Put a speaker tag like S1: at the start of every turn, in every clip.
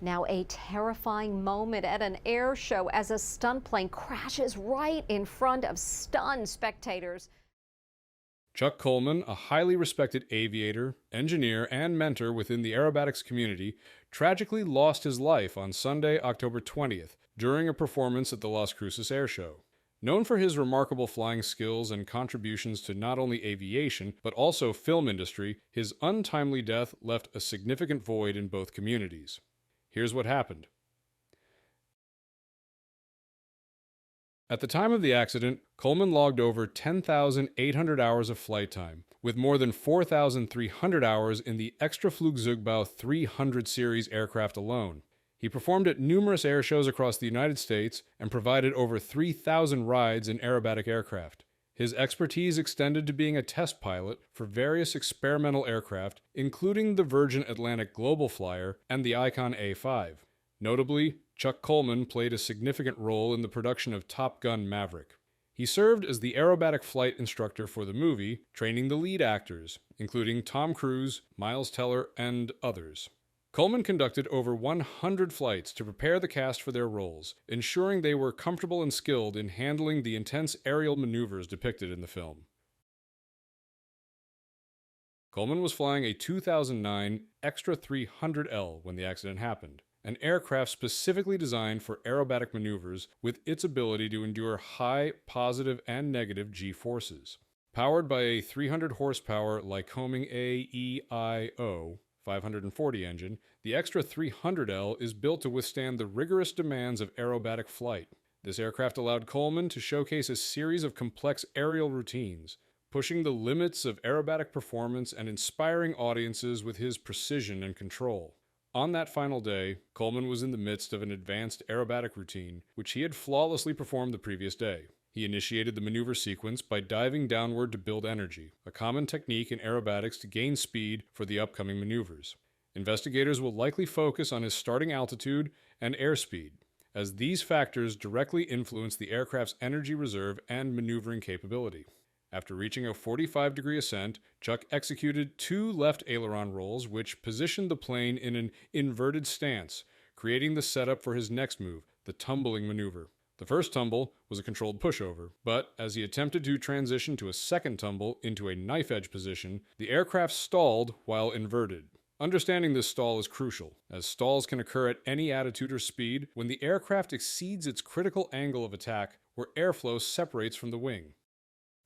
S1: Now, a terrifying moment at an air show as a stunt plane crashes right in front of stunned spectators.
S2: Chuck Coleman, a highly respected aviator, engineer, and mentor within the aerobatics community, tragically lost his life on Sunday, October 20th, during a performance at the Las Cruces Air Show. Known for his remarkable flying skills and contributions to not only aviation, but also film industry, his untimely death left a significant void in both communities. Here's what happened. At the time of the accident, Coleman logged over 10,800 hours of flight time, with more than 4,300 hours in the Extra Flugzeugbau 300 series aircraft alone. He performed at numerous air shows across the United States and provided over 3,000 rides in aerobatic aircraft. His expertise extended to being a test pilot for various experimental aircraft, including the Virgin Atlantic GlobalFlyer and the Icon A5. Notably, Chuck Coleman played a significant role in the production of Top Gun: Maverick. He served as the aerobatic flight instructor for the movie, training the lead actors, including Tom Cruise, Miles Teller, and others. Coleman conducted over 100 flights to prepare the cast for their roles, ensuring they were comfortable and skilled in handling the intense aerial maneuvers depicted in the film. Coleman was flying a 2009 Extra 300L when the accident happened, an aircraft specifically designed for aerobatic maneuvers with its ability to endure high positive and negative G-forces. Powered by a 300 horsepower Lycoming AEIO 540 engine, the Extra 300L is built to withstand the rigorous demands of aerobatic flight. This aircraft allowed Coleman to showcase a series of complex aerial routines, pushing the limits of aerobatic performance and inspiring audiences with his precision and control. On that final day, Coleman was in the midst of an advanced aerobatic routine, which he had flawlessly performed the previous day. He initiated the maneuver sequence by diving downward to build energy, a common technique in aerobatics to gain speed for the upcoming maneuvers. Investigators will likely focus on his starting altitude and airspeed, as these factors directly influence the aircraft's energy reserve and maneuvering capability. After reaching a 45-degree ascent, Chuck executed 2 left aileron rolls, which positioned the plane in an inverted stance, creating the setup for his next move, the tumbling maneuver. The first tumble was a controlled pushover, but as he attempted to transition to a second tumble into a knife-edge position, the aircraft stalled while inverted. Understanding this stall is crucial, as stalls can occur at any attitude or speed when the aircraft exceeds its critical angle of attack where airflow separates from the wing.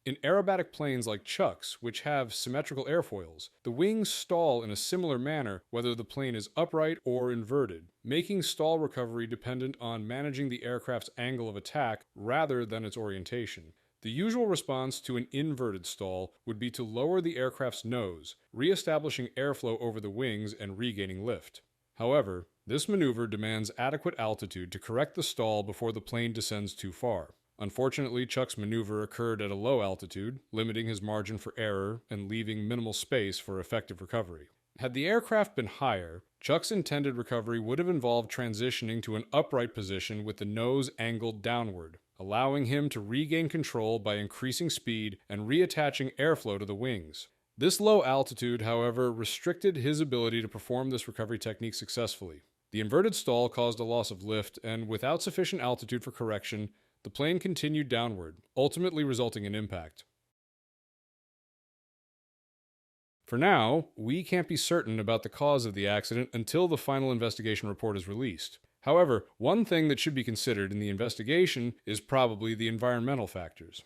S2: In aerobatic planes like Chuck's, which have symmetrical airfoils, the wings stall in a similar manner whether the plane is upright or inverted, making stall recovery dependent on managing the aircraft's angle of attack rather than its orientation. The usual response to an inverted stall would be to lower the aircraft's nose, re-establishing airflow over the wings and regaining lift. However, this maneuver demands adequate altitude to correct the stall before the plane descends too far. Unfortunately, Chuck's maneuver occurred at a low altitude, limiting his margin for error and leaving minimal space for effective recovery. Had the aircraft been higher, Chuck's intended recovery would have involved transitioning to an upright position with the nose angled downward, allowing him to regain control by increasing speed and reattaching airflow to the wings. This low altitude, however, restricted his ability to perform this recovery technique successfully. The inverted stall caused a loss of lift, and without sufficient altitude for correction, the plane continued downward, ultimately resulting in impact. For now, we can't be certain about the cause of the accident until the final investigation report is released. However, one thing that should be considered in the investigation is probably the environmental factors.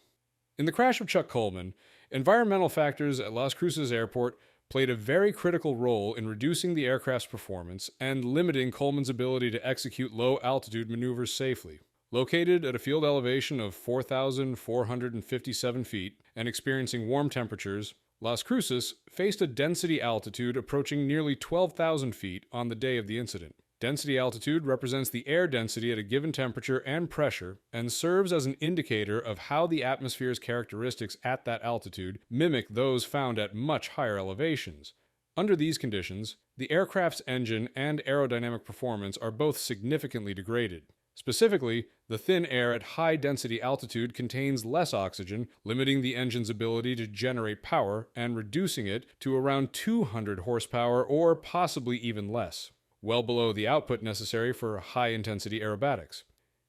S2: In the crash of Chuck Coleman, environmental factors at Las Cruces Airport played a very critical role in reducing the aircraft's performance and limiting Coleman's ability to execute low-altitude maneuvers safely. Located at a field elevation of 4,457 feet and experiencing warm temperatures, Las Cruces faced a density altitude approaching nearly 12,000 feet on the day of the incident. Density altitude represents the air density at a given temperature and pressure and serves as an indicator of how the atmosphere's characteristics at that altitude mimic those found at much higher elevations. Under these conditions, the aircraft's engine and aerodynamic performance are both significantly degraded. Specifically, the thin air at high-density altitude contains less oxygen, limiting the engine's ability to generate power and reducing it to around 200 horsepower or possibly even less. well below the output necessary for high-intensity aerobatics.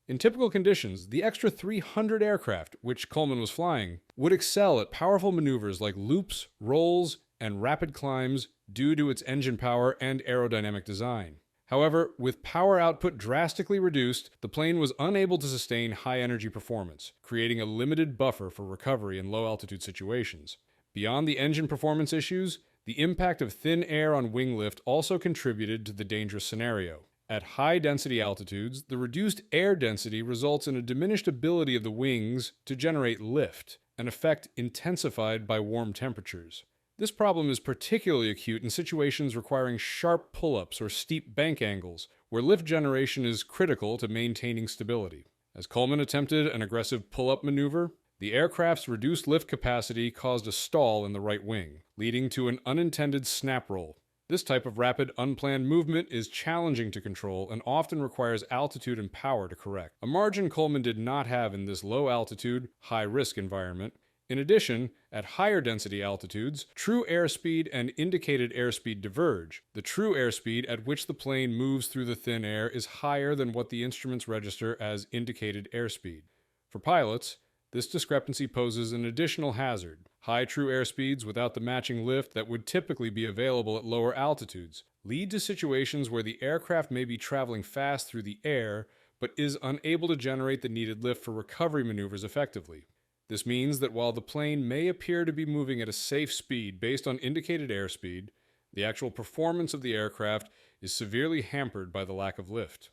S2: In typical conditions, the Extra 300 aircraft, which Coleman was flying, would excel at powerful maneuvers like loops, rolls, and rapid climbs due to its engine power and aerodynamic design. However, with power output drastically reduced, the plane was unable to sustain high-energy performance, creating a limited buffer for recovery in low-altitude situations. Beyond the engine performance issues, the impact of thin air on wing lift also contributed to the dangerous scenario. At high-density altitudes, the reduced air density results in a diminished ability of the wings to generate lift, an effect intensified by warm temperatures. This problem is particularly acute in situations requiring sharp pull-ups or steep bank angles, where lift generation is critical to maintaining stability. As Coleman attempted an aggressive pull-up maneuver, the aircraft's reduced lift capacity caused a stall in the right wing, leading to an unintended snap roll. This type of rapid, unplanned movement is challenging to control and often requires altitude and power to correct, a margin Coleman did not have in this low-altitude, high-risk environment. In addition, at higher density altitudes, true airspeed and indicated airspeed diverge. The true airspeed at which the plane moves through the thin air is higher than what the instruments register as indicated airspeed. For pilots, this discrepancy poses an additional hazard. High true airspeeds without the matching lift that would typically be available at lower altitudes lead to situations where the aircraft may be traveling fast through the air, but is unable to generate the needed lift for recovery maneuvers effectively. This means that while the plane may appear to be moving at a safe speed based on indicated airspeed, the actual performance of the aircraft is severely hampered by the lack of lift.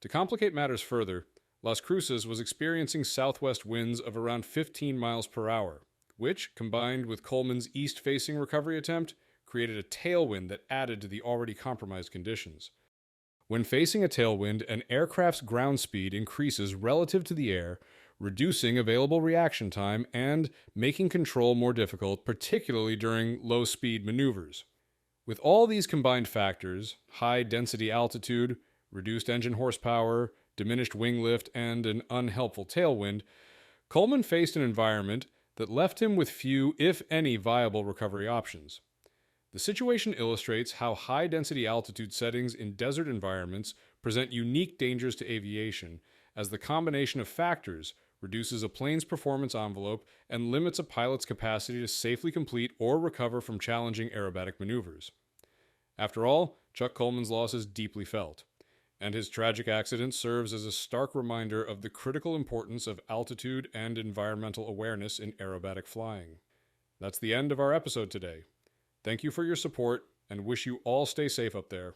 S2: To complicate matters further, Las Cruces was experiencing southwest winds of around 15 miles per hour, which, combined with Coleman's east-facing recovery attempt, created a tailwind that added to the already compromised conditions. When facing a tailwind, an aircraft's ground speed increases relative to the air, reducing available reaction time and making control more difficult, particularly during low-speed maneuvers. With all these combined factors, high density altitude, reduced engine horsepower, diminished wing lift, and an unhelpful tailwind, Coleman faced an environment that left him with few, if any, viable recovery options. The situation illustrates how high-density altitude settings in desert environments present unique dangers to aviation, as the combination of factors reduces a plane's performance envelope and limits a pilot's capacity to safely complete or recover from challenging aerobatic maneuvers. After all, Chuck Coleman's loss is deeply felt, and his tragic accident serves as a stark reminder of the critical importance of altitude and environmental awareness in aerobatic flying. That's the end of our episode today. Thank you for your support, and wish you all stay safe up there.